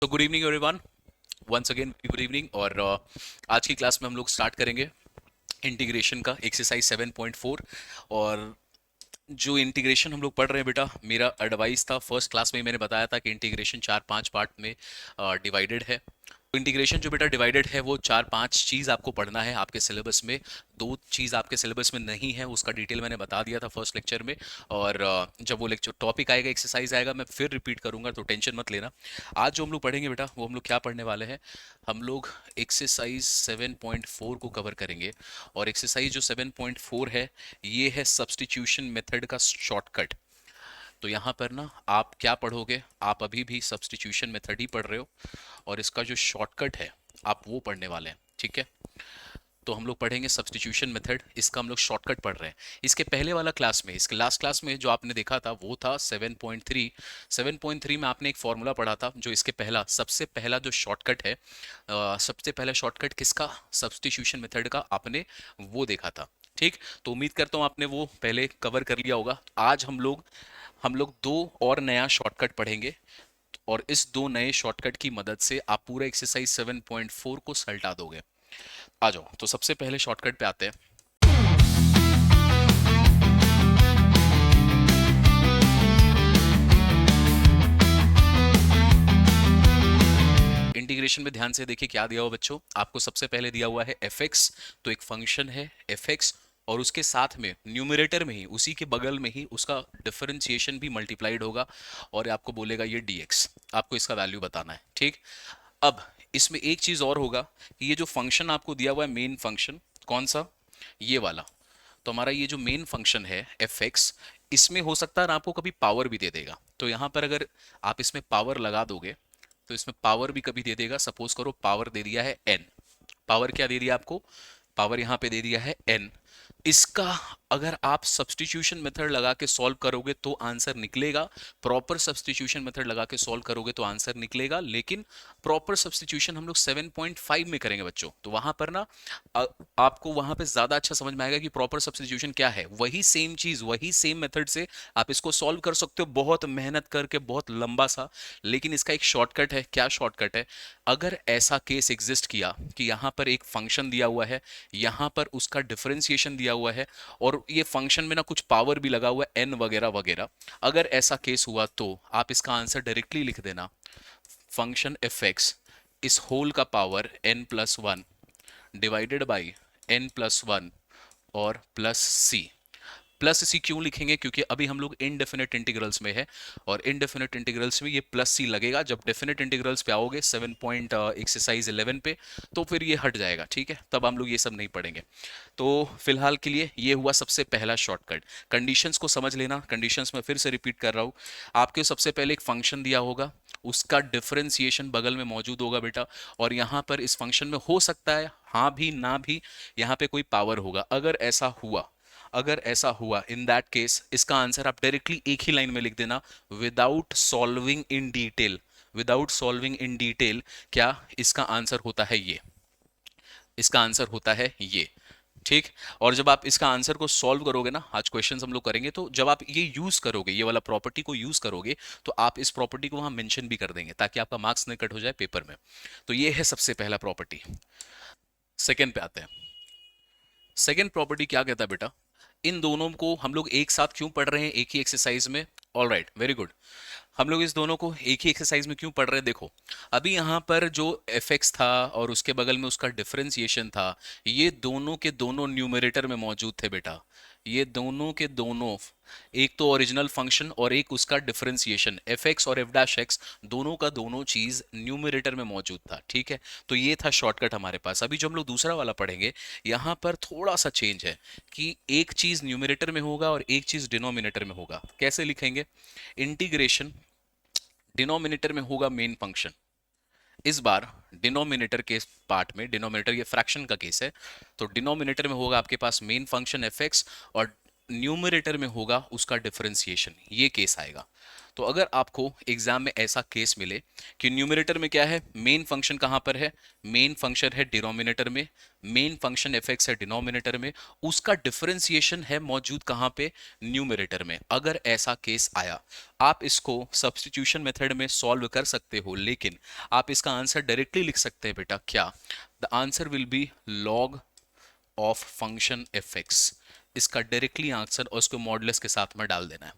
तो good evening everyone. Once again good evening. और आज की क्लास में हम लोग स्टार्ट करेंगे इंटीग्रेशन का एक्सरसाइज 7.4। और जो इंटीग्रेशन हम लोग पढ़ रहे हैं बेटा, मेरा एडवाइस था फर्स्ट क्लास में ही मैंने बताया था कि इंटीग्रेशन चार पांच पार्ट में डिवाइडेड है। तो इंटीग्रेशन जो बेटा डिवाइडेड है वो चार पांच चीज़ आपको पढ़ना है आपके सिलेबस में। दो चीज़ आपके सिलेबस में नहीं है, उसका डिटेल मैंने बता दिया था फर्स्ट लेक्चर में। और जब वो लेक्चर टॉपिक आएगा, एक्सरसाइज आएगा, मैं फिर रिपीट करूंगा, तो टेंशन मत लेना। आज जो हम लोग पढ़ेंगे बेटा, वो हम लोग क्या पढ़ने वाले हैं, हम लोग एक्सरसाइज 7.4 को कवर करेंगे। और एक्सरसाइज जो 7.4 है, ये है सब्स्टिट्यूशन मेथड का शॉर्टकट। तो यहाँ पर ना आप क्या पढ़ोगे, आप अभी भी सब्स्टिट्यूशन मेथड ही पढ़ रहे हो, और इसका जो शॉर्टकट है आप वो पढ़ने वाले हैं, ठीक है। तो हम लोग पढ़ेंगे सब्स्टिट्यूशन मेथड, इसका हम लोग शॉर्टकट पढ़ रहे हैं। इसके पहले वाला क्लास में, इसके लास्ट क्लास में जो आपने देखा था वो था 7.3। 7.3 में आपने एक फॉर्मूला पढ़ा था, जो इसके पहला सबसे पहला जो शॉर्टकट है, सबसे पहला शॉर्टकट किसका, सब्स्टिट्यूशन मेथड का, आपने वो देखा था। ठीक। तो उम्मीद करता हूँ आपने वो पहले कवर कर लिया होगा। आज हम लोग दो और नया शॉर्टकट पढ़ेंगे, और इस दो नए शॉर्टकट की मदद से आप पूरा एक्सरसाइज 7.4 को सल्टा दोगे। आ जाओ, तो सबसे पहले शॉर्टकट पे आते हैं। इंटीग्रेशन में ध्यान से देखिए क्या दिया हुआ बच्चों, आपको सबसे पहले दिया हुआ है एफ एक्स। तो एक फंक्शन है एफ एक्स, और उसके साथ में न्यूमरेटर में ही, उसी के बगल में ही उसका डिफरेंशिएशन भी मल्टीप्लाइड होगा, और आपको बोलेगा ये dx। आपको इसका वैल्यू बताना है, ठीक। अब इसमें एक चीज और होगा कि ये जो फंक्शन आपको दिया हुआ है मेन फंक्शन, कौन सा, ये वाला। तो हमारा ये जो मेन फंक्शन है एफ एक्स, इसमें हो सकता है ना आपको कभी पावर भी दे देगा। तो यहां पर अगर आप इसमें पावर लगा दोगे, तो इसमें पावर भी कभी दे देगा। सपोज करो पावर दे दिया है एन। पावर क्या दे दिया आपको, पावर यहां पे दे दिया है एन। इसका अगर आप सब्स्टिट्यूशन मेथड लगा के सॉल्व करोगे तो आंसर निकलेगा। प्रॉपर सब्स्टिट्यूशन मेथड लगा के सॉल्व करोगे तो आंसर निकलेगा, लेकिन प्रॉपर सब्स्टिट्यूशन हम लोग 7.5 में करेंगे बच्चों। तो वहां पर ना अ, आपको वहां पे ज्यादा अच्छा समझ में आएगा कि प्रॉपर सब्स्टिट्यूशन क्या है। वही सेम चीज, वही सेम मेथड से आप इसको सॉल्व कर सकते हो, बहुत मेहनत करके, बहुत लंबा सा। लेकिन इसका एक शॉर्टकट है। क्या शॉर्टकट है, अगर ऐसा केस एग्जिस्ट किया कि यहां पर एक फंक्शन दिया हुआ है, यहां पर उसका डिफरेंशिएशन दिया हुआ है, और ये फंक्शन में ना कुछ पावर भी लगा हुआ है एन वगैरह वगैरह, अगर ऐसा केस हुआ तो आप इसका आंसर डायरेक्टली लिख देना, फंक्शन एफ एक्स इस होल का power N plus one divided by N plus one और प्लस सी। प्लस सी क्यों लिखेंगे, क्योंकि अभी हम लोग इनडेफिनेट इंटीग्रल्स में है, और इनडेफिनेट इंटीग्रल्स में ये प्लस सी लगेगा। जब डेफिनेट इंटीग्रल्स पे आओगे 7 पॉइंट एक्सरसाइज 11 पे, तो फिर ये हट जाएगा, ठीक है, तब हम लोग ये सब नहीं पढ़ेंगे। तो फिलहाल के लिए ये हुआ सबसे पहला शॉर्टकट। कंडीशंस को समझ लेना, कंडीशंस में फिर से रिपीट कर रहा हूँ। आपके सबसे पहले एक फंक्शन दिया होगा, उसका डिफरेंशिएशन बगल में मौजूद होगा बेटा, और यहाँ पर इस फंक्शन में हो सकता है हाँ भी ना भी, यहाँ पे कोई पावर होगा। अगर ऐसा हुआ, अगर ऐसा हुआ, इन दैट केस इसका आंसर आप डायरेक्टली एक ही लाइन में लिख देना, without solving in detail. Without solving in detail क्या इसका आंसर होता है, ये इसका आंसर होता है ये, ठीक। और जब आप इसका आंसर को सॉल्व करोगे ना, आज क्वेश्चंस हम लोग करेंगे, तो जब आप ये यूज करोगे, ये वाला प्रॉपर्टी को यूज करोगे, तो आप इस प्रॉपर्टी को वहां मेंशन भी कर देंगे, ताकि आपका मार्क्स नहीं कट हो जाए पेपर में। तो ये है सबसे पहला प्रॉपर्टी। सेकेंड पे आते हैं। सेकेंड प्रॉपर्टी क्या कहता है बेटा, इन दोनों को हम लोग एक साथ क्यों पढ़ रहे हैं एक ही एक्सरसाइज में। All right, very good. हम लोग इस दोनों को एक ही एक्सरसाइज में क्यों पढ़ रहे हैं, देखो। अभी यहाँ पर जो एफ एक्स था और उसके बगल में उसका डिफरेंशिएशन था, ये दोनों के दोनों न्यूमरेटर में मौजूद थे बेटा। ये दोनों के दोनों, एक तो ओरिजिनल फंक्शन और एक उसका डिफरेंशिएशन, एफ एक्स और एफ डैश एक्स, दोनों का दोनों चीज न्यूमरेटर में मौजूद था, ठीक है। तो ये था शॉर्टकट हमारे पास। अभी जो हम लोग दूसरा वाला पढ़ेंगे, यहाँ पर थोड़ा सा चेंज है कि एक चीज न्यूमरेटर में होगा और एक चीज डिनोमिनेटर में होगा। कैसे लिखेंगे, इंटीग्रेशन डिनोमिनेटर में होगा मेन फंक्शन। इस बार डिनोमिनेटर के पार्ट में, डिनोमिनेटर ये फ्रैक्शन का केस है, तो डिनोमिनेटर में होगा आपके पास मेन फंक्शन एफ एक्स, और न्यूमरेटर में होगा उसका डिफरेंशिएशन, ये केस आएगा। तो अगर आपको एग्जाम में ऐसा केस मिले कि न्यूमरेटर में क्या है, मेन फंक्शन कहां पर है, मेन फंक्शन है डिनोमिनेटर में, मेन फंक्शन एफ एक्स है डिनोमिनेटर में, उसका डिफरेंशिएशन है मौजूद कहां पे, न्यूमरेटर में, अगर ऐसा केस आया, आप इसको सब्स्टिट्यूशन मेथड में सॉल्व कर सकते हो, लेकिन आप इसका आंसर डायरेक्टली लिख सकते हैं बेटा, क्या, the answer will be log of function F x. इसका डायरेक्टली आंसर और उसको मॉडुलस के साथ में डाल देना है।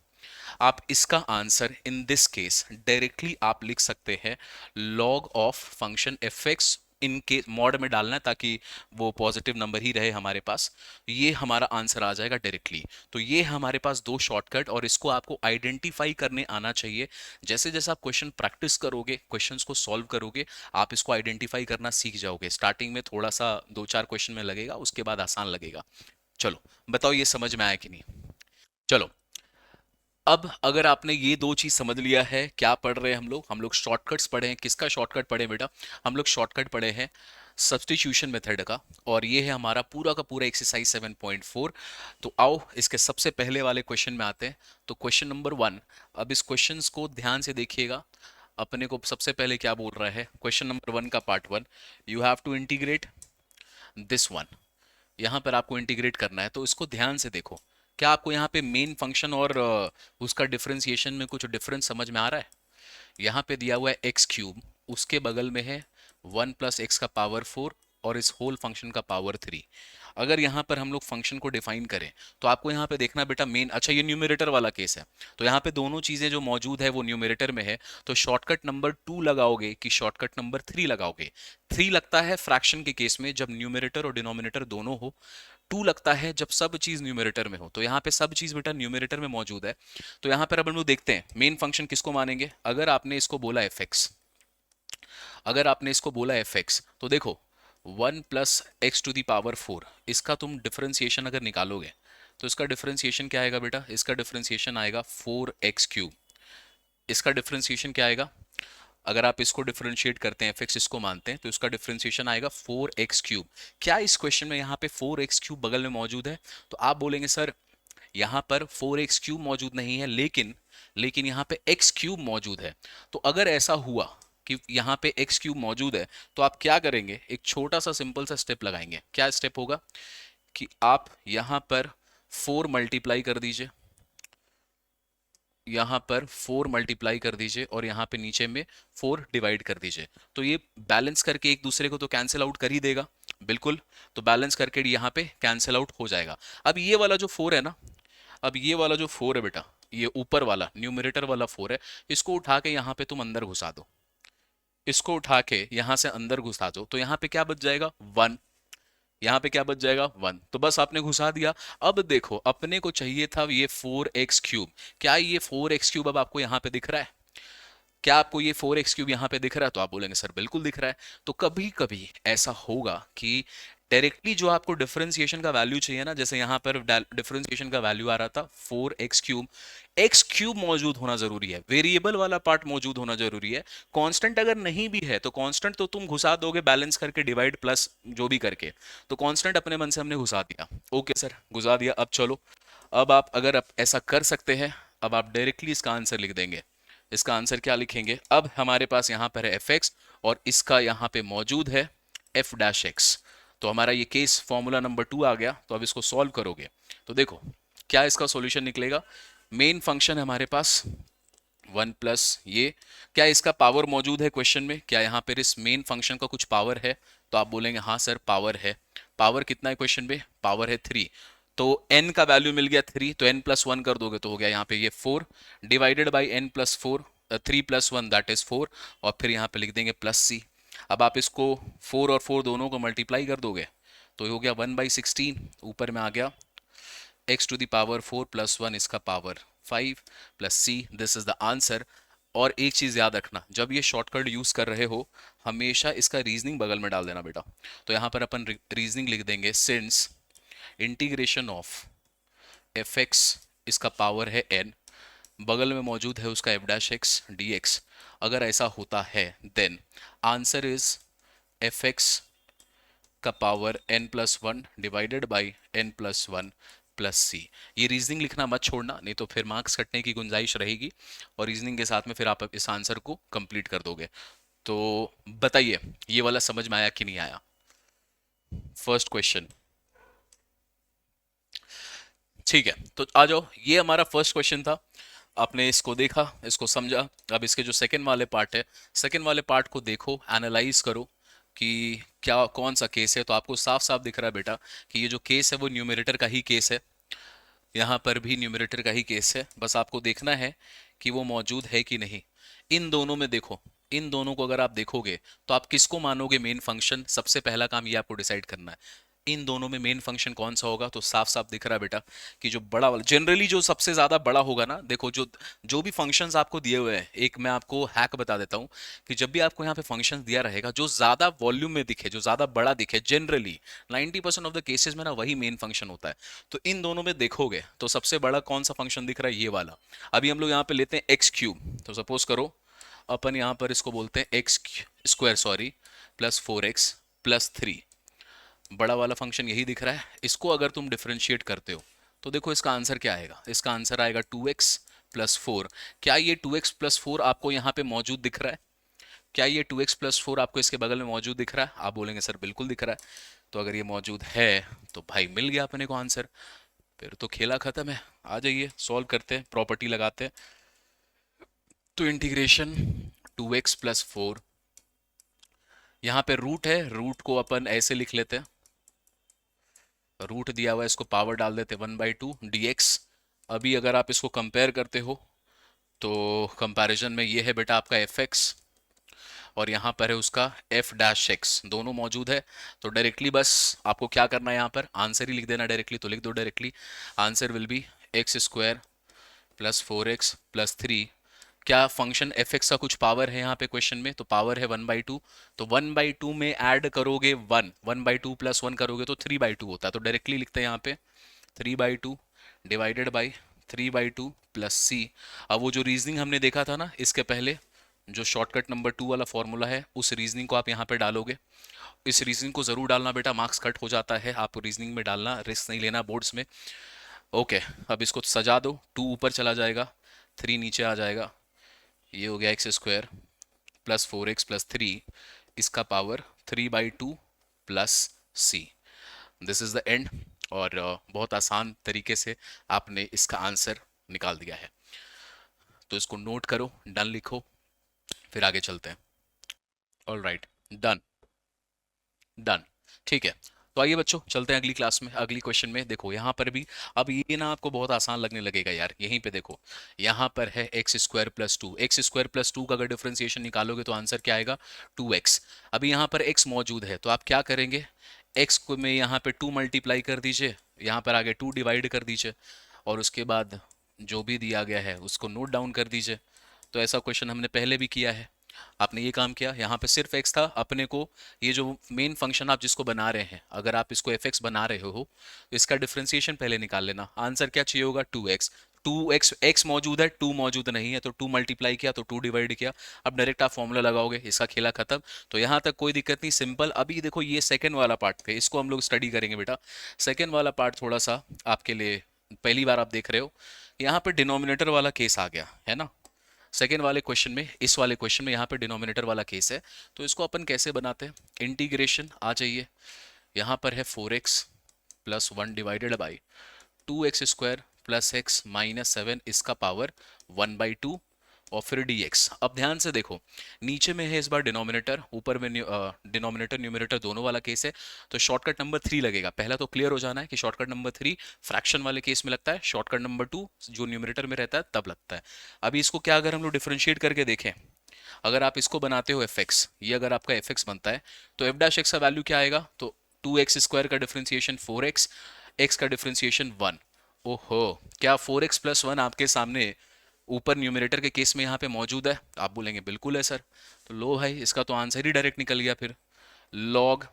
आप इसका answer in this case directly आप लिख सकते हैं log of function F x, इनके मॉड में डालना है ताकि वो पॉजिटिव नंबर ही रहे हमारे पास। ये हमारा आंसर आ जाएगा डायरेक्टली। तो ये हमारे पास दो शॉर्टकट, और इसको आपको आइडेंटिफाई करने आना चाहिए। जैसे जैसे आप क्वेश्चन प्रैक्टिस करोगे, क्वेश्चंस को सॉल्व करोगे, आप इसको आइडेंटिफाई करना सीख जाओगे। स्टार्टिंग में थोड़ा सा 2-4 क्वेश्चन में लगेगा, उसके बाद आसान लगेगा। चलो बताओ ये समझ में आया कि नहीं। चलो, अब अगर आपने ये दो चीज समझ लिया है, क्या पढ़ रहे हैं हम लोग शॉर्टकट्स पढ़े हैं। किसका शॉर्टकट पढ़े बेटा, हम लोग शॉर्टकट पढ़े हैं सब्स्टिट्यूशन मेथड का, और ये है हमारा पूरा का पूरा एक्सरसाइज 7.4। तो आओ इसके सबसे पहले वाले क्वेश्चन में आते हैं। तो क्वेश्चन नंबर 1, अब इस क्वेश्चन को ध्यान से देखिएगा। अपने को सबसे पहले क्या बोल रहा है, क्वेश्चन नंबर 1 का part 1, you have to integrate this one. यहाँ पर आपको इंटीग्रेट करना है, तो इसको ध्यान से देखो। क्या आपको यहाँ पे मेन फंक्शन और उसका डिफरेंशिएशन में कुछ डिफरेंस समझ में आ रहा है। यहाँ पे दिया हुआ है एक्स क्यूब, उसके बगल में है 1 + x का पावर 4 और इस होल फंक्शन का पावर 3। अगर यहाँ पर हम लोग फंक्शन को डिफाइन करें, तो आपको यहाँ पे देखना बेटा मेन, अच्छा ये न्यूमरेटर वाला केस है, तो यहाँ पे दोनों चीजें जो मौजूद है वो न्यूमरेटर में है। तो शॉर्टकट नंबर 2 लगाओगे कि शॉर्टकट नंबर 3 लगाओगे। 3 लगता है फ्रैक्शन के केस में, जब न्यूमरेटर और डिनोमिनेटर दोनों हो। 2 लगता है जब सब चीज न्यूमरेटर में हो। तो यहाँ पे सब चीज बेटा न्यूमरेटर में मौजूद है। तो यहाँ पर अब हम लोग देखते हैं मेन फंक्शन किसको मानेंगे। अगर आपने इसको बोला एफ एक्स, अगर आपने इसको बोला एफ एक्स, तो देखो 1 + x⁴, इसका तुम डिफरेंशिएशन अगर निकालोगे, तो इसका डिफरेंशिएशन क्या आएगा बेटा, इसका डिफरेंशिएशन आएगा 4x3। इसका डिफरेंशिएशन क्या आएगा, अगर आप इसको डिफरेंशिएट करते हैं, एफ एक्स इसको मानते हैं, तो इसका डिफरेंशिएशन आएगा 4x3। क्या इस क्वेश्चन में यहाँ पे 4x3 बगल में मौजूद है। तो आप बोलेंगे सर यहाँ पर 4x3 मौजूद नहीं है, लेकिन यहाँ पे x³ मौजूद है। तो अगर ऐसा हुआ कि यहाँ पे x³ मौजूद है, तो आप क्या करेंगे, एक छोटा सा सिंपल सा स्टेप लगाएंगे। क्या स्टेप होगा कि आप यहाँ पर 4 मल्टीप्लाई कर दीजिए, यहाँ पर 4 मल्टीप्लाई कर दीजिए, और यहाँ पे नीचे में 4 डिवाइड कर दीजिए। तो ये बैलेंस करके एक दूसरे को तो कैंसिल आउट कर ही देगा, बिल्कुल। तो बैलेंस करके यहाँ पे कैंसिल आउट हो जाएगा। अब ये वाला जो 4 है ना, अब ये वाला जो 4 है बेटा, ये ऊपर वाला न्यूमरेटर वाला 4 है, इसको उठा के यहाँ पे तुम अंदर घुसा दो, इसको उठा के यहाँ से अंदर घुसा दो, तो यहाँ पे क्या बच जाएगा 1। यहाँ पे क्या बच जाएगा 1, तो बस आपने घुसा दिया। अब देखो अपने को चाहिए था ये 4x³। क्या ये 4x³ अब आपको यहाँ पे दिख रहा है, क्या आपको ये 4x³ यहाँ पे दिख रहा है। तो आप बोलेंगे सर बिल्कुल दिख रहा है। तो कभी कभी ऐसा होगा कि डायरेक्टली जो आपको डिफरेंशिएशन का वैल्यू चाहिए ना, जैसे यहाँ पर डिफरेंशिएशन का वैल्यू आ रहा था 4x³, x³ मौजूद होना जरूरी है, वेरिएबल वाला पार्ट मौजूद होना जरूरी है। कांस्टेंट अगर नहीं भी है, तो कांस्टेंट तो तुम घुसा दोगे बैलेंस करके, डिवाइड प्लस जो भी करके। तो कांस्टेंट अपने मन से हमने घुसा दिया, ओके सर घुसा दिया। अब चलो, अब आप अगर आप ऐसा कर सकते हैं, अब आप डायरेक्टली इसका आंसर लिख देंगे। इसका आंसर क्या लिखेंगे, अब हमारे पास यहाँ पर है एफ एक्स, और इसका यहाँ पे मौजूद है f'(x). तो हमारा ये केस फॉर्मूला नंबर 2 आ गया। तो अब इसको सॉल्व करोगे, तो देखो क्या इसका सॉल्यूशन निकलेगा। मेन फंक्शन है हमारे पास 1 + ये, क्या इसका पावर मौजूद है क्वेश्चन में, क्या यहाँ पर इस मेन फंक्शन का कुछ पावर है। तो आप बोलेंगे हाँ सर पावर है। पावर कितना है क्वेश्चन में, पावर है 3। तो n का वैल्यू मिल गया 3, तो n+1 कर दोगे तो हो गया यहाँ पे ये 4 divided by n+4, 3+1 that is 4, और फिर यहाँ पे लिख देंगे +c। अब आप इसको 4 और 4 दोनों को मल्टीप्लाई कर दोगे, तो हो गया 1/16, ऊपर में आ गया x⁴ + 1 इसका power 5 + c, this is the answer. और एक चीज याद रखना, जब ये शॉर्टकट यूज कर रहे हो, हमेशा इसका रीजनिंग बगल में डाल देना बेटा। तो यहाँ पर अपन रीजनिंग लिख देंगे, since integration of F x, इसका पावर है n, बगल में मौजूद है उसका f'(x) dx। अगर ऐसा होता है, then answer is f x का power n+1 divided by n+1 plus c. ये रीजनिंग लिखना मत छोड़ना, नहीं तो फिर मार्क्स कटने की गुंजाइश रहेगी, और रीजनिंग के साथ में फिर आप इस आंसर को कंप्लीट कर दोगे। तो बताइए ये वाला समझ में आया कि नहीं आया, फर्स्ट क्वेश्चन। ठीक है, तो आ जाओ, ये हमारा फर्स्ट क्वेश्चन था। आपने इसको देखा, इसको समझा। अब इसके जो सेकंड वाले पार्ट है, सेकंड वाले पार्ट को देखो, एनालाइज करो कि क्या कौन सा केस है। तो आपको साफ साफ दिख रहा है बेटा कि ये जो केस है वो न्यूमरेटर का ही केस है, यहाँ पर भी न्यूमरेटर का ही केस है। बस आपको देखना है कि वो मौजूद है कि नहीं। इन दोनों में देखो, इन दोनों को अगर आप देखोगे तो आप किसको मानोगे मेन फंक्शन, सबसे पहला काम ये आपको डिसाइड करना है। इन दोनों में मेन फंक्शन कौन सा होगा, तो साफ साफ दिख रहा है बेटा कि जो बड़ा वाला, जनरली जो सबसे ज्यादा बड़ा होगा ना, देखो जो जो भी फंक्शंस आपको दिए हुए हैं, एक मैं आपको हैक बता देता हूँ कि जब भी आपको यहाँ पे फंक्शंस दिया रहेगा, जो ज्यादा वॉल्यूम में दिखे, जो ज्यादा बड़ा दिखे, जनरली 90% ऑफ द केसेस में ना वही मेन फंक्शन होता है। तो इन दोनों में देखोगे तो सबसे बड़ा कौन सा फंक्शन दिख रहा है, ये वाला। अभी हम लोग यहाँ पे लेते हैं एक्स क्यूब, तो सपोज करो अपन यहाँ पर इसको बोलते हैं x square, sorry, plus 4x plus 3। बड़ा वाला फंक्शन यही दिख रहा है। इसको अगर तुम डिफरेंशिएट करते हो तो देखो इसका आंसर क्या आएगा, इसका आंसर आएगा 2x प्लस 4। क्या ये 2x प्लस 4 आपको यहाँ पे मौजूद दिख रहा है? क्या ये 2x प्लस 4 आपको इसके बगल में मौजूद दिख रहा है? आप बोलेंगे सर बिल्कुल दिख रहा है। तो अगर ये मौजूद है तो भाई मिल गया अपने को आंसर, फिर तो खेला खत्म है। आ जाइए सॉल्व करते हैं, प्रॉपर्टी लगाते हैं। तो इंटीग्रेशन 2x प्लस 4, यहाँ पे रूट है, रूट को अपन ऐसे लिख लेते हैं, रूट दिया हुआ है, इसको पावर डाल देते 1/2 dx। अभी अगर आप इसको कंपेयर करते हो तो कंपैरिजन में ये है बेटा आपका fx, और यहाँ पर है उसका f डैश एक्स, दोनों मौजूद है। तो डायरेक्टली बस आपको क्या करना है, यहाँ पर आंसर ही लिख देना डायरेक्टली। तो लिख दो directly, answer will be x square plus 4x plus 3। क्या फंक्शन एफ एक्स का कुछ पावर है यहाँ पे क्वेश्चन में, तो पावर है 1/2। तो 1/2 में ऐड करोगे 1, 1/2 प्लस 1 करोगे तो 3/2 होता है। तो डायरेक्टली लिखते हैं यहाँ पे 3/2 डिवाइडेड बाई 3/2 प्लस सी। अब वो जो रीजनिंग हमने देखा था ना इसके पहले, जो शॉर्टकट नंबर 2 वाला फॉर्मूला है, उस रीजनिंग को आप यहाँ पे डालोगे। इस रीजनिंग को जरूर डालना बेटा, मार्क्स कट हो जाता है, आपको रीजनिंग में डालना, रिस्क नहीं लेना बोर्ड्स में। ओके, अब इसको सजा दो, 2 ऊपर चला जाएगा, 3 नीचे आ जाएगा। ये हो गया x square plus 4x plus 3, इसका power 3/2 plus C. This is the end. और बहुत आसान तरीके से आपने इसका आंसर निकाल दिया है। तो इसको नोट करो, डन लिखो, फिर आगे चलते हैं। ऑल राइट, डन, डन, ठीक है। तो आइए बच्चों चलते हैं अगली क्लास में, अगली क्वेश्चन में। देखो यहाँ पर भी, अब ये ना आपको बहुत आसान लगने लगेगा यार। यहीं पे देखो, यहाँ पर है x square plus 2, x square plus 2 का अगर डिफरेंशिएशन निकालोगे तो आंसर क्या आएगा, 2x। अभी यहाँ पर x मौजूद है तो आप क्या करेंगे, x को में यहाँ पे 2 मल्टीप्लाई कर दीजिए, यहाँ पर आगे 2 डिवाइड कर दीजिए, और उसके बाद जो भी दिया गया है उसको नोट डाउन कर दीजिए। तो ऐसा क्वेश्चन हमने पहले भी किया है। आपने ये काम किया, यहाँ पे सिर्फ x था, अपने को ये जो मेन फंक्शन आप जिसको बना रहे हैं, अगर आप इसको fx बना रहे हो तो इसका डिफरेंशिएशन पहले निकाल लेना। आंसर क्या चाहिए होगा, 2x। 2x, x मौजूद है, 2 मौजूद नहीं है, तो 2 मल्टीप्लाई किया तो 2 डिवाइड किया। अब डायरेक्ट आप फॉर्मूला लगाओगे, इसका खेला खत्म। तो यहाँ तक कोई दिक्कत नहीं, सिंपल। अभी देखो ये सेकंड वाला पार्ट पे, इसको हम लोग स्टडी करेंगे बेटा। सेकंड वाला पार्ट थोड़ा सा आपके लिए पहली बार आप देख रहे हो। यहाँ पे डिनोमिनेटर वाला केस आ गया है ना, सेकेंड वाले क्वेश्चन में, इस वाले क्वेश्चन में यहाँ पे डिनोमिनेटर वाला केस है। तो इसको अपन कैसे बनाते हैं, इंटीग्रेशन आ जाइए, यहाँ पर है 4x plus 1 divided by 2x² plus x minus 7, इसका पावर 1/2, और फिर dx। अब ध्यान से देखो, नीचे में है इस बार डिनोमिनेटर, ऊपर में डिनोमिनेटर न्यूमरेटर दोनों वाला केस है। तो शॉर्टकट नंबर 3 लगेगा। पहला तो क्लियर हो जाना है कि शॉर्टकट नंबर 3 फ्रैक्शन वाले केस में लगता है, शॉर्टकट नंबर 2 जो न्यूमरेटर में रहता है तब लगता है। अभी इसको क्या अगर हम लोग डिफरेंशिएट करके देखें, अगर आप इसको बनाते हो fx, ये अगर आपका fx बनता है तो f डैश एक्स का वैल्यू क्या आएगा, तो 2x² का डिफरेंशिएशन 4x, x का डिफरेंशिएशन 1। ओहो, क्या 4x प्लस 1 आपके सामने ऊपर न्यूमरेटर के केस में यहाँ पे मौजूद है? आप बोलेंगे बिल्कुल है सर। तो लो भाई, इसका तो आंसर ही डायरेक्ट निकल गया फिर। लॉग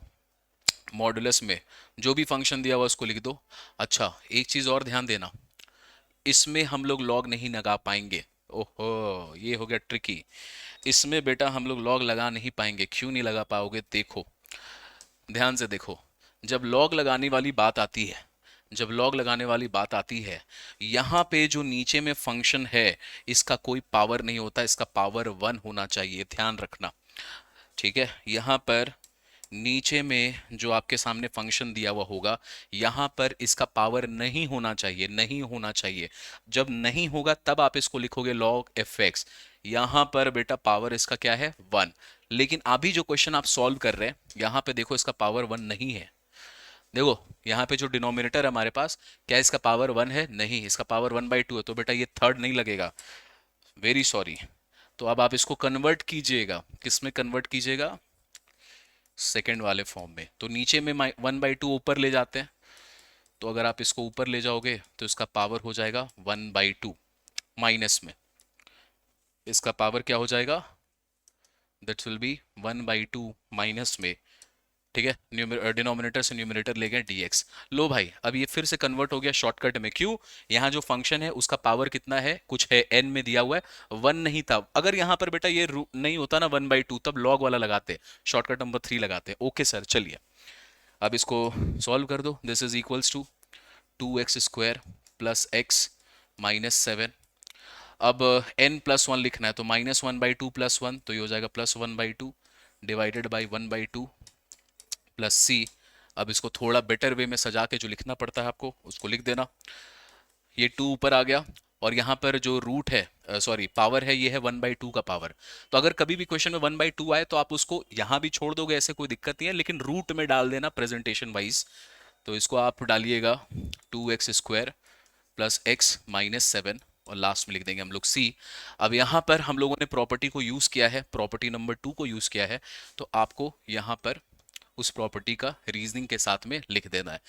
मॉडुलस में जो भी फंक्शन दिया हुआ उसको लिख दो। अच्छा, एक चीज और ध्यान देना, इसमें हम लोग लॉग नहीं लगा पाएंगे। ओहो, ये हो गया ट्रिकी। इसमें बेटा हम लोग लॉग लगा नहीं पाएंगे। क्यों नहीं लगा पाओगे, देखो ध्यान से देखो, जब लॉग लगाने वाली बात आती है, जब लॉग लगाने वाली बात आती है, यहाँ पे जो नीचे में फंक्शन है इसका कोई पावर नहीं होता, इसका पावर 1 होना चाहिए, ध्यान रखना। ठीक है, यहाँ पर नीचे में जो आपके सामने फंक्शन दिया हुआ होगा, यहाँ पर इसका पावर नहीं होना चाहिए, नहीं होना चाहिए। जब नहीं होगा तब आप इसको लिखोगे log fx। यहाँ पर बेटा पावर इसका क्या है, 1। लेकिन अभी जो क्वेश्चन आप सॉल्व कर रहे हैं, यहाँ पे देखो इसका पावर 1 नहीं है। देखो यहाँ पे जो डिनोमिनेटर है हमारे पास, क्या इसका पावर 1 है, नहीं, इसका पावर 1/2 है, तो बेटा ये थर्ड नहीं लगेगा, वेरी सॉरी। तो अब आप इसको कन्वर्ट कीजिएगा, किस में कन्वर्ट कीजिएगा, सेकेंड वाले फॉर्म में। तो नीचे में 1/2 ऊपर ले जाते हैं, तो अगर आप इसको ऊपर ले जाओगे तो इसका पावर हो जाएगा 1/2, माइनस में इसका पावर क्या हो जाएगा, दैट विल बी 1/2 माइनस में। ठीक है, डिनोमिनेटर से न्यूमरेटर ले गए dx। लो भाई, अब ये फिर से कन्वर्ट हो गया शॉर्टकट में, क्यों, यहाँ जो फंक्शन है उसका पावर कितना है, कुछ है n में दिया हुआ है, 1 नहीं था। अगर यहाँ पर बेटा ये नहीं होता ना 1/2, तब log वाला लगाते, शॉर्टकट नंबर 3 लगाते। ओके सर, चलिए अब इसको सॉल्व कर दो। This is equals to 2x² plus x minus 7। अब n+1 लिखना है, तो -1/2 प्लस 1, तो ये हो जाएगा +1/2 डिवाइडेड बाई 1/2 प्लस सी। अब इसको थोड़ा बेटर वे में सजा के जो लिखना पड़ता है आपको उसको लिख देना। ये 2 ऊपर आ गया, और यहाँ पर जो रूट है, सॉरी पावर है, ये है 1/2 का पावर। तो अगर कभी भी क्वेश्चन में 1/2 आए तो आप उसको यहाँ भी छोड़ दोगे, ऐसे कोई दिक्कत नहीं है, लेकिन रूट में डाल देना प्रेजेंटेशन वाइज। तो इसको आप डालिएगा 2x² प्लस x माइनस 7, और लास्ट में लिख देंगे हम लोग c। अब यहाँ पर हम लोगों ने प्रॉपर्टी को यूज किया है, प्रॉपर्टी नंबर 2 को यूज किया है, तो आपको यहाँ पर उस प्रॉपर्टी का रीजनिंग के साथ में लिख देना है।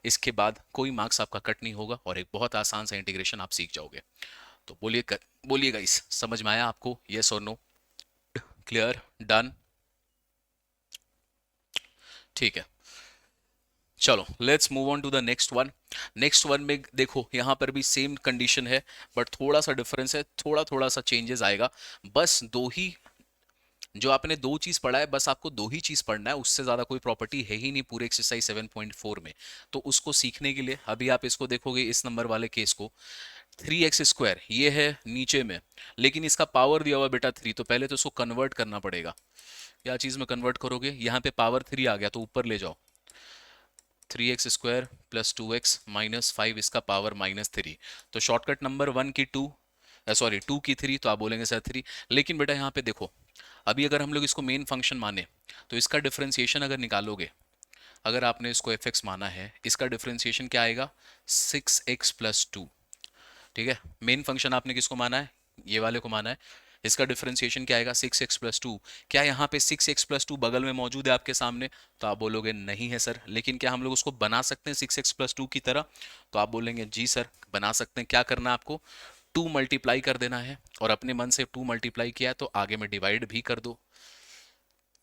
इसके बाद कोई मार्क्स आपका कट नहीं होगा और एक बहुत आसान सा इंटीग्रेशन आप सीख जाओगे। तो बोलिए गाइस, समझ में आया आपको, यस और नो, क्लियर, डन? ठीक है, चलो let's move on to the next one. Next one में देखो यहाँ पर भी सेम कंडीशन है, बट थोड़ा सा डिफरेंस है, थोड़ा थोड़ा सा चेंजेस आएगा। बस दो ही, जो आपने दो चीज पढ़ा है, बस आपको दो ही चीज पढ़ना है, उससे ज्यादा कोई प्रॉपर्टी है ही नहीं पूरे एक्सरसाइज 7.4 में। तो उसको सीखने के लिए अभी आप इसको देखोगे, इस नंबर वाले केस को, 3x² ये है नीचे में, लेकिन इसका पावर दिया हुआ बेटा 3, तो पहले तो उसको कन्वर्ट करना पड़ेगा। क्या चीज में कन्वर्ट करोगे, यहाँ पे पावर 3 आ गया तो ऊपर ले जाओ, 3x² प्लस 2x माइनस 5, इसका पावर -3। तो शॉर्टकट नंबर 1 की 2, सॉरी 2 की 3, तो आप बोलेंगे सर 3। लेकिन बेटा यहाँ पे देखो, अभी अगर हम लोग इसको मेन फंक्शन माने, तो इसका डिफरेंशिएशन अगर निकालोगे, अगर आपने इसको fx माना है, इसका डिफरेंशिएशन क्या आएगा, 6x+2। ठीक है, मेन फंक्शन आपने किसको माना है, ये वाले को माना है, इसका डिफरेंशिएशन क्या आएगा, 6x+2। क्या यहाँ पे 6x+2 बगल में मौजूद है आपके सामने, तो आप बोलोगे नहीं है सर। लेकिन क्या हम लोग उसको बना सकते हैं 6x+2 की तरह, तो आप बोलेंगे जी सर बना सकते हैं। क्या करना है आपको, 2 मल्टीप्लाई कर देना है, और अपने मन से 2 मल्टीप्लाई किया है तो आगे में डिवाइड भी कर दो।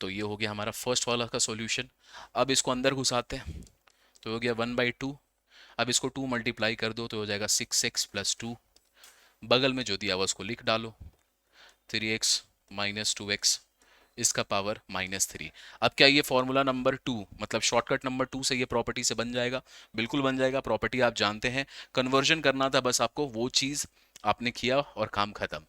तो ये हो गया हमारा फर्स्ट वाला का सॉल्यूशन। अब इसको अंदर घुसाते हैं, तो हो गया 1/2। अब इसको 2 मल्टीप्लाई कर दो तो हो जाएगा 6x+2, बगल में जो दिया हुआ उसको लिख डालो, 3x माइनस 2x, इसका पावर -3। अब क्या ये फॉर्मूला नंबर 2, मतलब शॉर्टकट नंबर 2 से ये प्रॉपर्टी से बन जाएगा, बिल्कुल बन जाएगा। प्रॉपर्टी आप जानते हैं, कन्वर्जन करना था बस आपको, वो चीज आपने किया और काम खत्म।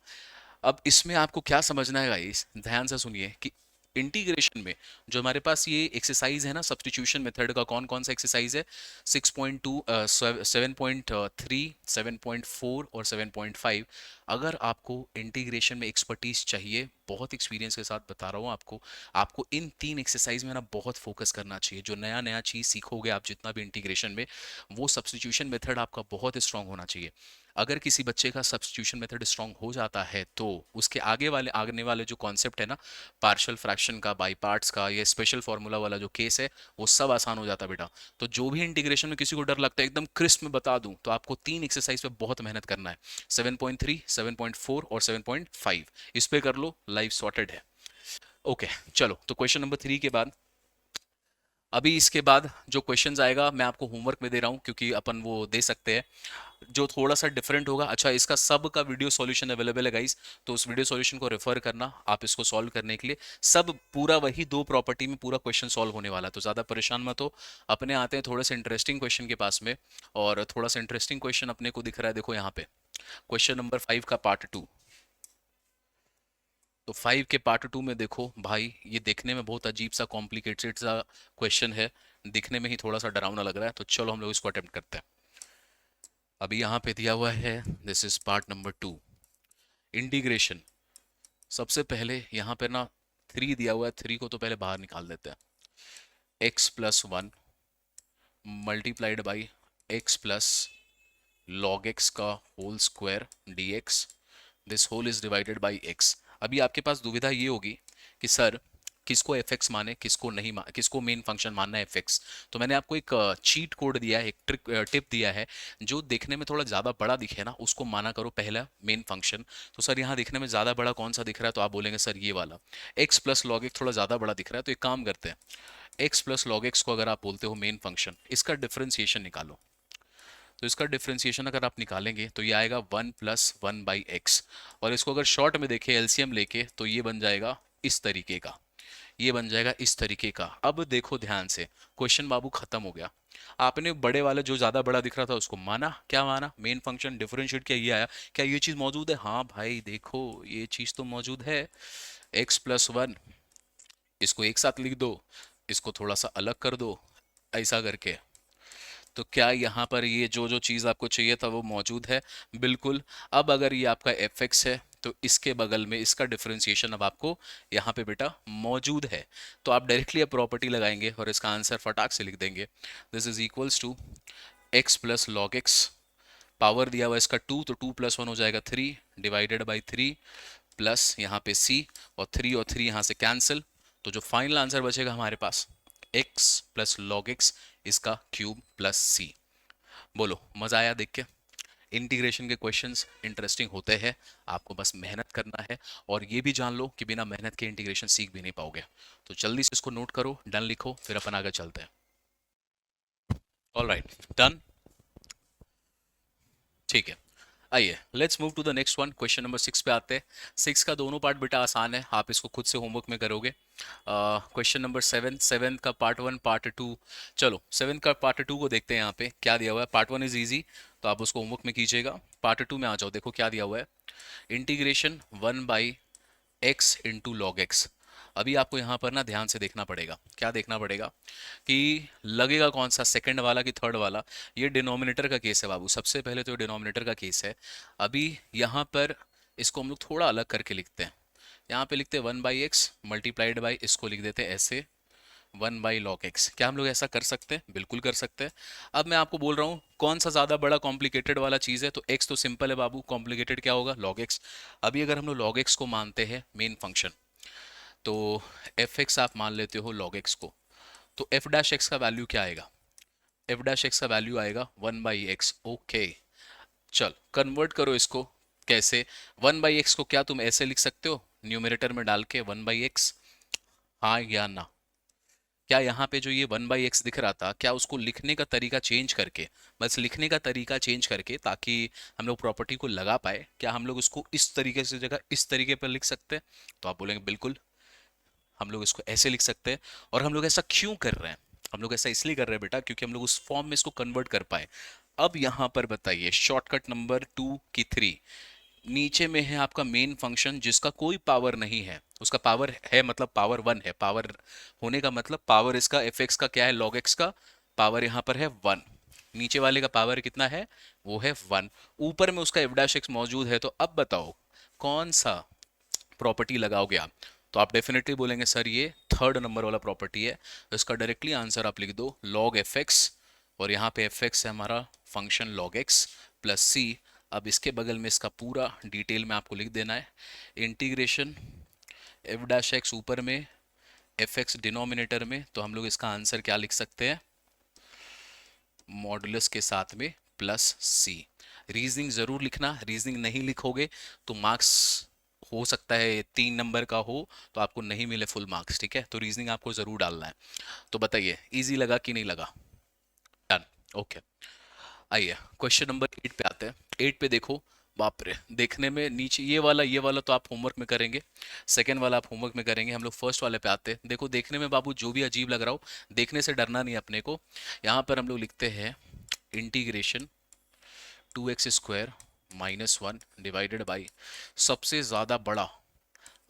अब इसमें आपको क्या समझना है गाइस, ध्यान से सुनिए कि इंटीग्रेशन में जो हमारे पास ये एक्सरसाइज है ना, सब्स्टिट्यूशन मेथड का कौन कौन सा एक्सरसाइज है, 6.2, 7.3, 7.4 और 7.5। अगर आपको इंटीग्रेशन में एक्सपर्टीज चाहिए, बहुत एक्सपीरियंस के साथ बता रहा हूँ आपको, आपको इन 3 एक्सरसाइज में ना बहुत फोकस करना चाहिए। जो नया नया चीज़ सीखोगे आप जितना भी इंटीग्रेशन में, वो सब्स्टिट्यूशन मेथड आपका बहुत स्ट्रांग होना चाहिए। अगर किसी बच्चे का सब्स्टिट्यूशन मेथड स्ट्रांग हो जाता है तो उसके आगे वाले जो कॉन्सेप्ट है ना, पार्शियल फ्रैक्शन का, बाई पार्ट्स का, या स्पेशल फार्मूला वाला जो केस है, वो सब आसान हो जाता है बेटा। तो जो भी इंटीग्रेशन में किसी को डर लगता है, एकदम क्रिस्प में बता दूं तो आपको 3 एक्सरसाइज पे बहुत मेहनत करना है, 7.3, 7.4 और 7.5। इस पे कर लो, लाइफ सॉर्टेड है। ओके चलो, तो क्वेश्चन नंबर 3 के बाद अभी इसके बाद जो क्वेश्चंस आएगा मैं आपको होमवर्क में दे रहा हूँ, क्योंकि अपन वो दे सकते हैं जो थोड़ा सा डिफरेंट होगा। अच्छा, इसका सब का वीडियो सॉल्यूशन अवेलेबल है गाइस, तो उस वीडियो सॉल्यूशन को रेफर करना आप इसको सॉल्व करने के लिए। सब पूरा वही दो प्रॉपर्टी में पूरा क्वेश्चन सॉल्व होने वाला है, तो ज़्यादा परेशान मत हो। अपने आते हैं थोड़े से इंटरेस्टिंग क्वेश्चन के पास में, और थोड़ा सा इंटरेस्टिंग क्वेश्चन अपने को दिख रहा है, देखो यहाँ पे क्वेश्चन नंबर 5 का पार्ट 2। तो 5 के पार्ट 2 में देखो भाई, ये देखने में बहुत अजीब सा कॉम्प्लिकेटेड सा क्वेश्चन है, दिखने में ही थोड़ा सा डरावना लग रहा है, तो चलो हम लोग इसको अटेम्प्ट करते हैं। अभी यहाँ पे दिया हुआ है, this is part number 2, integration. सबसे पहले यहाँ पे ना 3 दिया हुआ है, 3 को तो पहले बाहर निकाल देते हैं। x+1 multiplied by x plus log x का whole square dx, this whole is divided by x। अभी आपके पास दुविधा ये होगी कि सर किसको fx माने, किसको नहीं किसको मेन फंक्शन मानना है fx। तो मैंने आपको एक चीट कोड दिया है, एक ट्रिक टिप दिया है, जो देखने में थोड़ा ज़्यादा बड़ा दिखे ना उसको माना करो पहला मेन फंक्शन। तो सर यहाँ देखने में ज़्यादा बड़ा कौन सा दिख रहा है, तो आप बोलेंगे सर ये वाला x प्लस लॉग एक्स थोड़ा ज़्यादा बड़ा दिख रहा है, तो एक काम करते हैं, x प्लस लॉग एक्स को अगर आप बोलते हो मेन फंक्शन, इसका डिफरेंशिएशन निकालो। तो इसका डिफरेंशिएशन अगर आप निकालेंगे तो ये आएगा 1+1/x, और इसको अगर शॉर्ट में देखें एलसीएम लेके तो ये बन जाएगा इस तरीके का, ये बन जाएगा इस तरीके का। अब देखो ध्यान से, क्वेश्चन बाबू खत्म हो गया। आपने बड़े वाला जो ज्यादा बड़ा दिख रहा था उसको माना, क्या माना, मेन फंक्शन डिफरेंशिएट किया, ये आया। क्या ये चीज मौजूद है, हाँ भाई देखो ये चीज तो मौजूद है, x+1, इसको एक साथ लिख दो, इसको थोड़ा सा अलग कर दो, ऐसा करके। तो क्या यहाँ पर ये जो जो चीज़ आपको चाहिए था वो मौजूद है, बिल्कुल। अब अगर ये आपका एफ एक्स है तो इसके बगल में इसका डिफरेंशिएशन अब आपको यहाँ पे बेटा मौजूद है, तो आप डायरेक्टली अब प्रॉपर्टी लगाएंगे और इसका आंसर फटाक से लिख देंगे, this is equals to x plus log x, power दिया हुआ इसका 2, तो 2+1 हो जाएगा 3 डिवाइडेड बाई 3, प्लस यहाँ पे c, और 3 यहाँ से कैंसिल, तो जो फाइनल आंसर बचेगा हमारे पास x प्लस लॉग एक्स इसका क्यूब प्लस सी। बोलो मजा आया देख के? इंटीग्रेशन के क्वेश्चंस इंटरेस्टिंग होते हैं, आपको बस मेहनत करना है, और ये भी जान लो कि बिना मेहनत के इंटीग्रेशन सीख भी नहीं पाओगे। तो जल्दी से इसको नोट करो, डन लिखो, फिर अपन आगे चलते हैं। ऑल राइट, डन, ठीक है। आइए let's move to the next one, question number 6 पे आते हैं। 6 का दोनों पार्ट बेटा आसान है, आप इसको खुद से होमवर्क में करोगे। क्वेश्चन नंबर 7, 7 का पार्ट 1 पार्ट 2, चलो 7 का पार्ट 2 को देखते हैं। यहाँ पे क्या दिया हुआ है, पार्ट 1 इज इजी, तो आप उसको होमवर्क में कीजिएगा। पार्ट 2 में आ जाओ, देखो क्या दिया हुआ है, integration 1/x into log x. अभी आपको यहाँ पर ना ध्यान से देखना पड़ेगा, क्या देखना पड़ेगा कि लगेगा कौन सा, सेकंड वाला कि थर्ड वाला। ये डिनोमिनेटर का केस है बाबू, सबसे पहले तो डिनोमिनेटर का केस है। अभी यहाँ पर इसको हम लोग थोड़ा अलग करके लिखते हैं, यहाँ पे लिखते हैं 1/x मल्टीप्लाइड बाई, इसको लिख देते हैं ऐसे 1/log x। क्या हम लोग ऐसा कर सकते हैं, बिल्कुल कर सकते हैं। अब मैं आपको बोल रहा हूँ कौन सा ज़्यादा बड़ा कॉम्प्लिकेटेड वाला चीज़ है, तो x तो सिंपल है बाबू, कॉम्प्लिकेटेड क्या होगा, log x। अभी अगर हम लोग log x को मानते हैं मेन फंक्शन, तो एफ एक्स आप मान लेते हो log x को, तो एफ डैश एक्स का वैल्यू क्या आएगा, एफ डैश एक्स का वैल्यू आएगा 1/x। ओके, चल कन्वर्ट करो इसको, कैसे, 1/x को क्या तुम ऐसे लिख सकते हो न्यूमरेटर में डाल के 1/x, हाँ या ना? क्या यहाँ पे जो ये 1/x दिख रहा था, क्या उसको लिखने का तरीका चेंज करके, बस लिखने का तरीका चेंज करके ताकि हम लोग प्रॉपर्टी को लगा पाए, क्या हम लोग उसको इस तरीके से जगह इस तरीके पर लिख सकते हैं? तो आप बोलेंगे बिल्कुल, हम लोग इसको ऐसे लिख सकते हैं। और हम लोग ऐसा क्यों कर रहे हैं, हम लोग ऐसा इसलिए कर रहे हैं बेटा क्योंकि हम लोग उस फॉर्म में इसको कन्वर्ट कर पाए। अब यहाँ पर बताइए शॉर्टकट नंबर 2 की 3, नीचे में है आपका मेन फंक्शन जिसका कोई पावर नहीं है, उसका पावर है मतलब पावर 1 है, पावर होने का मतलब पावर इसका एफ एक्स का क्या है, लॉग एक्स का पावर यहाँ पर है 1, नीचे वाले का पावर कितना है, वो है 1, ऊपर में उसका एफ डैश एक्स मौजूद है। तो अब बताओ कौन सा प्रॉपर्टी लगाओगे आप, तो आप डेफिनेटली बोलेंगे सर ये थर्ड नंबर वाला प्रॉपर्टी है, तो इसका डायरेक्टली आंसर आप लिख दो लॉग एफ एक्स, और यहाँ पे एफ एक्स है हमारा फंक्शन लॉग एक्स प्लस सी। अब इसके बगल में इसका पूरा डिटेल में आपको लिख देना है, इंटीग्रेशन एफ डैश एक्स ऊपर में, एफ एक्स डिनोमिनेटर में, तो हम लोग इसका आंसर क्या लिख सकते हैं, मॉडुलस के साथ में प्लस सी। रीजनिंग जरूर लिखना, रीजनिंग नहीं लिखोगे तो मार्क्स हो सकता है 3 नंबर का हो तो आपको नहीं मिले फुल मार्क्स, ठीक है। तो रीजनिंग आपको जरूर डालना है। तो बताइए इजी लगा कि नहीं लगा? डन। ओके, आइए क्वेश्चन नंबर 8 पे आते हैं। 8 पे देखो, बाप रे, देखने में नीचे ये वाला तो आप होमवर्क में करेंगे, सेकंड वाला आप होमवर्क में करेंगे। हम लोग फर्स्ट वाले पे आते हैं। देखो देखने में बाबू जो भी अजीब लग रहा हो, देखने से डरना नहीं अपने को। यहाँ पर हम लोग लिखते हैं इंटीग्रेशन 2x² -1 डिवाइडेड बाई सबसे ज़्यादा बड़ा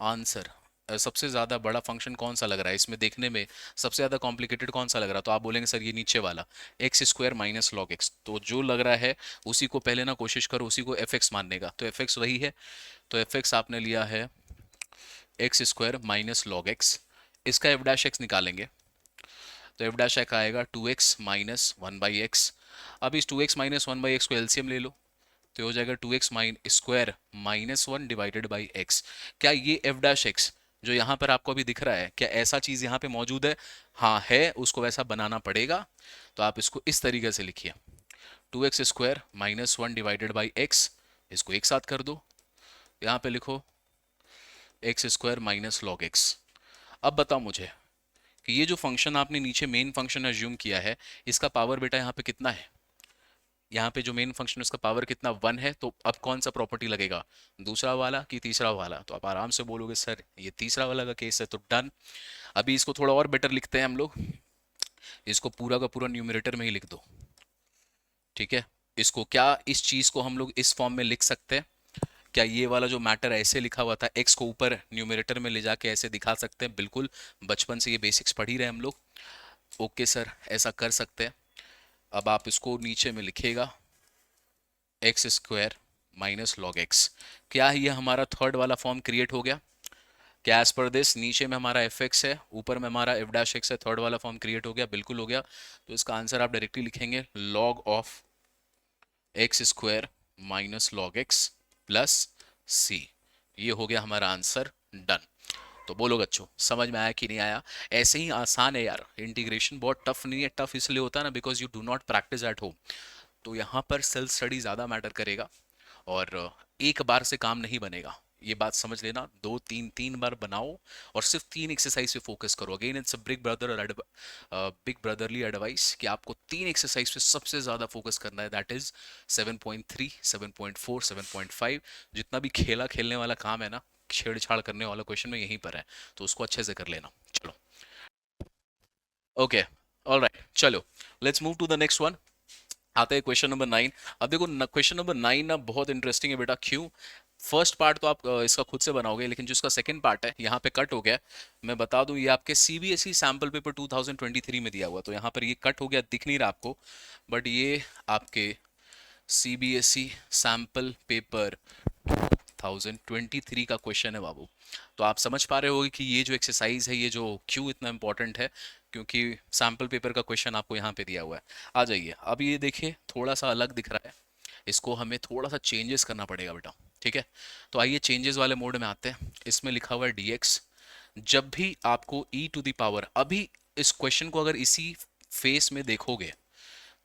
आंसर, सबसे ज़्यादा बड़ा फंक्शन कौन सा लग रहा है इसमें देखने में, सबसे ज़्यादा कॉम्प्लिकेटेड कौन सा लग रहा है? तो आप बोलेंगे सर ये नीचे वाला x² माइनस लॉग एक्स। तो जो लग रहा है उसी को पहले ना कोशिश करो उसी को fx मानने का। तो fx वही है, तो fx आपने लिया है x² माइनस लॉग एक्स। इसका f डैश एक्स निकालेंगे तो f डैश एक्स आएगा 2x माइनस 1/x। अब इस 2x माइनस 1/x को एलसीएम ले लो तो हो जाएगा 2x² -1 डिवाइडेड बाई एक्स। क्या ये एफ डैश एक्स जो यहाँ पर आपको अभी दिख रहा है, क्या ऐसा चीज यहाँ पे मौजूद है? हाँ है, उसको वैसा बनाना पड़ेगा। तो आप इसको इस तरीके से लिखिए 2x² -1 डिवाइडेड बाई एक्स। इसको एक साथ कर दो, यहाँ पे लिखो x² माइनस लॉग एक्स। अब बताओ मुझे कि ये जो फंक्शन आपने नीचे मेन फंक्शन एज्यूम किया है, इसका पावर बेटा यहाँ पे कितना है? यहाँ पे जो मेन फंक्शन है उसका पावर कितना? 1 है। तो अब कौन सा प्रॉपर्टी लगेगा, दूसरा वाला कि तीसरा वाला? तो आप आराम से बोलोगे सर ये तीसरा वाला का केस है, तो डन। अभी इसको थोड़ा और बेटर लिखते हैं हम लोग, इसको पूरा का पूरा न्यूमरेटर में ही लिख दो, ठीक है। इसको क्या, इस चीज को हम लोग इस फॉर्म में लिख सकते हैं? क्या ये वाला जो मैटर ऐसे लिखा हुआ था एक्स को ऊपर न्यूमरेटर में ले जाके ऐसे दिखा सकते हैं? बिल्कुल, बचपन से ये बेसिक्स पढ़ ही रहे हम लोग। ओके सर, ऐसा कर सकते हैं। अब आप इसको नीचे में लिखेगा x² माइनस लॉग एक्स। क्या ये हमारा थर्ड वाला फॉर्म क्रिएट हो गया? क्या एज पर दिस नीचे में हमारा एफ एक्स है, ऊपर में हमारा एफ डैश एक्स है, थर्ड वाला फॉर्म क्रिएट हो गया? बिल्कुल हो गया। तो इसका आंसर आप डायरेक्टली लिखेंगे log of x² minus log x plus c. ये हो गया हमारा आंसर, डन। तो बोलो बच्चों समझ में आया कि नहीं आया? ऐसे ही आसान है यार, इंटीग्रेशन बहुत टफ नहीं है। टफ इसलिए होता है ना because you do not practice at home. तो यहाँ पर सेल्फ स्टडी ज़्यादा मैटर करेगा और एक बार से काम नहीं बनेगा, ये बात समझ लेना। दो तीन तीन बार बनाओ और सिर्फ 3 एक्सरसाइज पे फोकस करो। Again it's a big brotherly advice कि आपको 3 एक्सरसाइज पे सबसे ज़्यादा फोकस करना है, दैट इज 7.3, 7.4, 7.5। जितना भी खेला खेलने वाला काम है ना, छेड़छाड़ करने वाला क्वेश्चन में यहीं पर है, तो उसको अच्छे से कर लेना। चलो ओके, ऑलराइट, चलो let's move to the next one. आते हैं क्वेश्चन नंबर 9। अब देखो क्वेश्चन नंबर 9 ना बहुत इंटरेस्टिंग है बेटा। क्यों? फर्स्ट पार्ट तो आप इसका खुद से बनाओगे, लेकिन जो इसका सेकंड पार्ट है यहाँ पे कट हो गया है। मैं बता दूं ये आपके सीबीएसई सैम्पल पेपर 2023 में दिया हुआ, तो यहाँ पर ये कट हो गया, दिख नहीं रहा आपको, बट ये आपके सीबीएसई सैम्पल पेपर 2023 का क्वेश्चन है बाबू। तो आप समझ पा रहे होगे कि ये जो एक्सरसाइज है, ये जो क्यों इतना इंपॉर्टेंट है, क्योंकि सैम्पल पेपर का क्वेश्चन आपको यहाँ पे दिया हुआ है। आ जाइए, अब ये देखिए थोड़ा सा अलग दिख रहा है, इसको हमें थोड़ा सा चेंजेस करना पड़ेगा बेटा, ठीक है। तो आइए चेंजेस वाले मोड में आते हैं। इसमें लिखा हुआ है dx। जब भी आपको e टू द पावर, अभी इस क्वेश्चन को अगर इसी फेस में देखोगे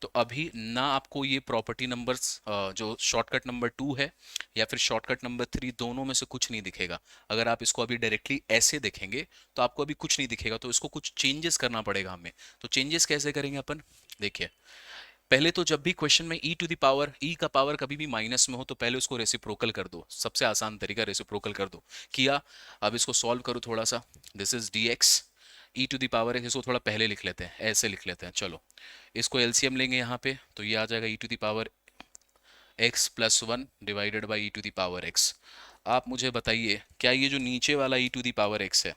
तो अभी ना आपको ये प्रॉपर्टी नंबर्स जो शॉर्टकट नंबर 2 है या फिर शॉर्टकट नंबर 3, दोनों में से कुछ नहीं दिखेगा। अगर आप इसको अभी डायरेक्टली ऐसे देखेंगे तो आपको अभी कुछ नहीं दिखेगा, तो इसको कुछ चेंजेस करना पड़ेगा हमें। तो चेंजेस कैसे करेंगे अपन? देखिए, पहले तो जब भी क्वेश्चन में e to the power, e का पावर कभी भी माइनस में हो तो पहले उसको रेसिप्रोकल कर दो। सबसे आसान तरीका रेसिप्रोकल कर दो, किया। अब इसको सॉल्व करो थोड़ा सा। This is dx, e to the power है, इसको थोड़ा पहले लिख लेते हैं, ऐसे लिख लेते हैं। चलो इसको एलसीएम लेंगे यहाँ पे, तो ये आ जाएगा e to the power x plus 1 divided by e to the power x। आप मुझे बताइए क्या ये जो नीचे वाला e to the power x है,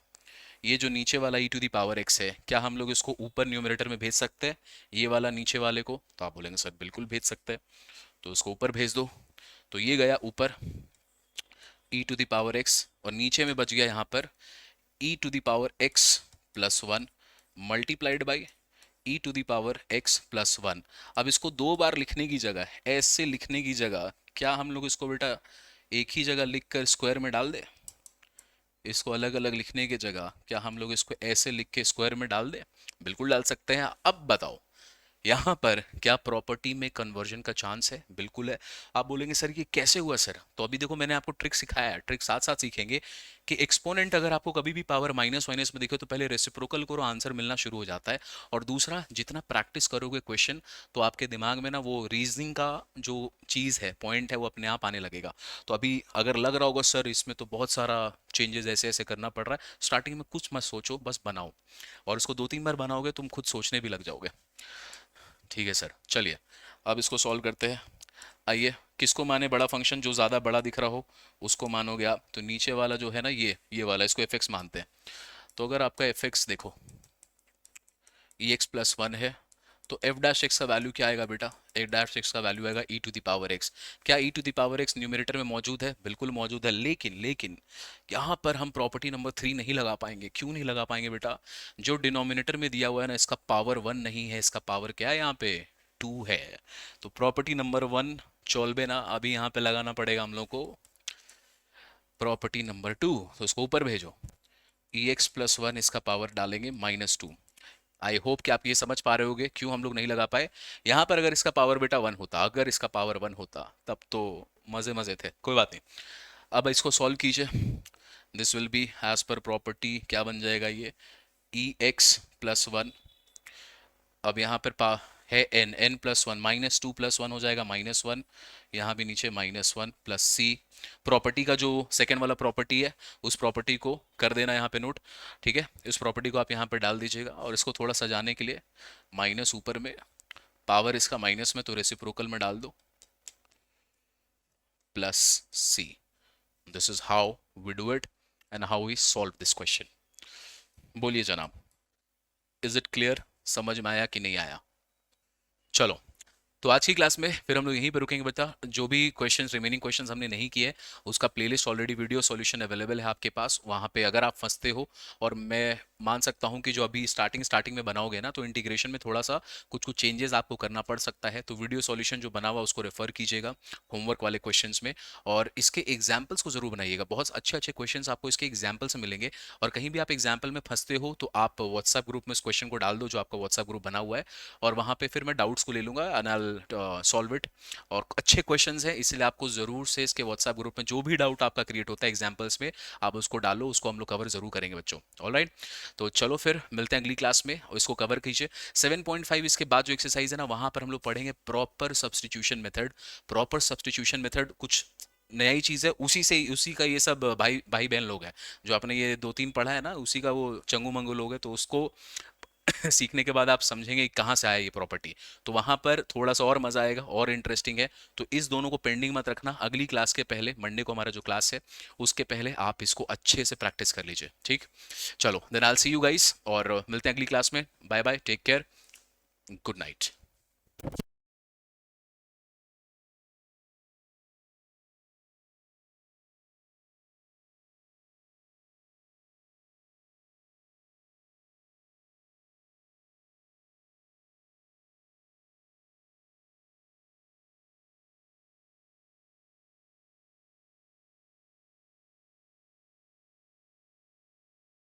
ये जो नीचे वाला e to the power x है, क्या हम लोग इसको ऊपर न्यूमरेटर में भेज सकते हैं, ये वाला नीचे वाले को? तो आप बोलेंगे सर बिल्कुल भेज सकते हैं, तो इसको ऊपर भेज दो। तो ये गया ऊपर e to the power x, और नीचे में बच गया यहाँ पर e to the power x plus 1 multiplied by e to the power x plus 1। अब इसको दो बार लिखने की जगह, ऐसे लिखने की जगह, क्या हम लोग इसको बेटा एक ही जगह लिख कर स्क्वायर में डाल दे? इसको अलग अलग लिखने की जगह क्या हम लोग इसको ऐसे लिख के स्क्वायर में डाल दें? बिल्कुल डाल सकते हैं। अब बताओ यहाँ पर क्या प्रॉपर्टी में कन्वर्जन का चांस है? बिल्कुल है। आप बोलेंगे सर ये कैसे हुआ सर? तो अभी देखो मैंने आपको ट्रिक सिखाया है, ट्रिक साथ साथ सीखेंगे कि एक्सपोनेंट अगर आपको कभी भी पावर माइनस माइनस में दिखे तो पहले रेसिप्रोकल करो, आंसर मिलना शुरू हो जाता है। और दूसरा, जितना प्रैक्टिस करोगे क्वेश्चन, तो आपके दिमाग में ना वो रीजनिंग का जो चीज़ है, पॉइंट है, वो अपने आप आने लगेगा। तो अभी अगर लग रहा होगा सर इसमें तो बहुत सारा चेंजेस ऐसे ऐसे करना पड़ रहा है, स्टार्टिंग में कुछ मत सोचो, बस बनाओ। और इसको 2-3 बार बनाओगे तुम खुद सोचने भी लग जाओगे। ठीक है सर, चलिए अब इसको सॉल्व करते हैं। आइए, किसको माने बड़ा फंक्शन? जो ज़्यादा बड़ा दिख रहा हो उसको मानोगे आप। तो नीचे वाला जो है ना, ये वाला, इसको एफ एक्स मानते हैं। तो अगर आपका एफ एक्स देखो ई एक्स प्लस वन है, तो एफ डैश एक्स का वैल्यू क्या आएगा बेटा? एफ डैश एक्स का वैल्यू आएगा e to the power x. क्या e to the power x numerator में मौजूद है? बिल्कुल मौजूद है। लेकिन लेकिन यहाँ पर हम प्रॉपर्टी नंबर 3 नहीं लगा पाएंगे। क्यों नहीं लगा पाएंगे बेटा? जो डिनोमिनेटर में दिया हुआ है ना, इसका पावर 1 नहीं है, इसका पावर क्या है यहाँ पे? 2 है। तो प्रॉपर्टी नंबर 1 चोलबे ना, अभी यहाँ पे लगाना पड़ेगा हम लोग को प्रॉपर्टी नंबर 2। तो इसको ऊपर भेजो, ई एक्स प्लस वन, इसका पावर डालेंगे -2। आई होप कि आप ये समझ पा रहे होगे क्यों हम लोग नहीं लगा पाए। यहां पर अगर इसका पावर बेटा 1 होता, अगर इसका पावर 1 होता, तब तो मजे मजे थे। कोई बात नहीं, अब इसको सॉल्व कीजिए। This will be as per property, क्या बन जाएगा ये? E x plus one. अब यहाँ पर है एन प्लस वन, -2 + 1 हो जाएगा -1। यहाँ भी नीचे -1 प्लस सी। प्रॉपर्टी का जो सेकेंड वाला प्रॉपर्टी है, उस प्रॉपर्टी को कर देना यहाँ पे नोट। ठीक है, इस प्रॉपर्टी को आप यहाँ पे डाल दीजिएगा, और इसको थोड़ा सजाने के लिए माइनस ऊपर में, पावर इसका माइनस में, तो रेसिप्रोकल में डाल दो, plus C. This is how we do it and how we solve this question. बोलिए जनाब, इज इट क्लियर? समझ में आया कि नहीं आया? चलो, तो आज की क्लास में फिर हम लोग यहीं पर रुकेंगे बेटा। जो भी क्वेश्चंस, रिमेनिंग क्वेश्चंस हमने नहीं किए, उसका playlist already video solution available है आपके पास, वहां पे अगर आप फंसते हो। और मैं मान सकता हूं कि जो अभी स्टार्टिंग स्टार्टिंग में बनाओगे ना, तो इंटीग्रेशन में थोड़ा सा कुछ कुछ चेंजेस आपको करना पड़ सकता है। तो वीडियो सॉल्यूशन जो बना हुआ उसको रेफर कीजिएगा होमवर्क वाले क्वेश्चन में, और इसके एग्जाम्पल्स को जरूर बनाइएगा। बहुत अच्छे अच्छे क्वेश्चन आपको इसके एग्जाम्पल से मिलेंगे। और कहीं भी आप एग्जाम्पल में फंसते हो तो आप व्हाट्सएप ग्रुप में इस क्वेश्चन को डाल दो, जो आपका व्हाट्सएप ग्रुप बना हुआ है, और वहां पे फिर मैं डाउट्स को ले लूंगा एंड आई सॉल्व इट। और अच्छे क्वेश्चंस हैं, इसलिए आपको जरूर से इसके व्हाट्सएप ग्रुप में जो भी डाउट आपका क्रिएट होता है एग्जांपल्स में, आप उसको डालो, उसको हम लोग कवर जरूर करेंगे बच्चों। ऑलराइट, तो चलो फिर मिलते हैं अगली क्लास में, और इसको कवर कीजिए। 7.5 इसके बाद जो एक्सरसाइज है ना, वहां पर हम लोग पढ़ेंगे proper substitution method. Proper substitution method कुछ नई चीज है, उसी से उसी का ये सब भाई भाई बहन लोग हैं, जो आपने ये 2-3 पढ़ा है ना, उसी का वो चंगू मंगू लोग है। तो उसको सीखने के बाद आप समझेंगे कि कहाँ से आया ये प्रॉपर्टी। तो वहां पर थोड़ा सा और मजा आएगा और इंटरेस्टिंग है। तो इस दोनों को पेंडिंग मत रखना, अगली क्लास के पहले, मंडे को हमारा जो क्लास है उसके पहले आप इसको अच्छे से प्रैक्टिस कर लीजिए। ठीक, चलो then I will see you guys, और मिलते हैं अगली क्लास में। Bye bye, take care, good night.